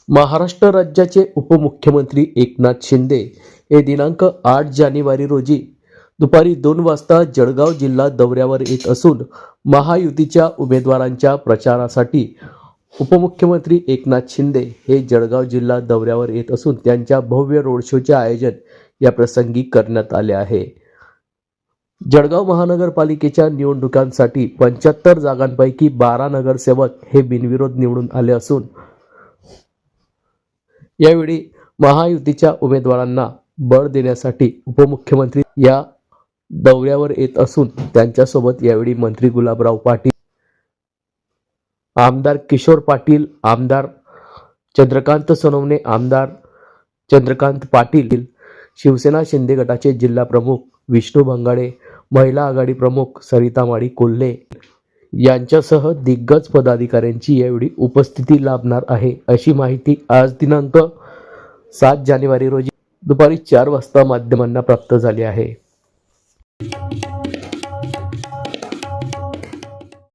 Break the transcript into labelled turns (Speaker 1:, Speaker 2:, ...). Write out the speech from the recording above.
Speaker 1: महाराष्ट्र राज्याचे उपमुख्यमंत्री एकनाथ शिंदे हे दिनांक 8 जानेवारी रोजी दुपारी 2 वाजता जळगाव जिल्हा दौऱ्यावर येत असून महायुतीच्या उमेदवारांच्या प्रचारासाठी उपमुख्यमंत्री एकनाथ शिंदे हे जळगाव जिल्हा दौऱ्यावर येत असून त्यांच्या भव्य रोड शोचे आयोजन या प्रसंगी करण्यात आले आहे। जळगाव महानगरपालिकेच्या निवडणुकांसाठी 75 जागांपैकी 12 नगरसेवक हे बिनविरोध निवडून आले असून यावेळी महायुतीच्या उमेदवारांना बळ देण्यासाठी उपमुख्यमंत्री या दौऱ्यावर येत असून त्यांच्यासोबत यावेळी मंत्री गुलाबराव पाटील, आमदार किशोर पाटील, आमदार चंद्रकांत सोनवणे, आमदार चंद्रकांत पाटील, शिवसेना शिंदे गटाचे जिल्हा प्रमुख विष्णू भंगाडे, महिला आघाडी प्रमुख सरिता माळी कोल्हे यांच्यासह दिग्गज पदाधिकाऱ्यांची यावेळी उपस्थिती लाभणार आहे, अशी माहिती आज दिनांक 7 जानेवारी रोजी दुपारी 4 वाजता माध्यमांना प्राप्त झाली आहे।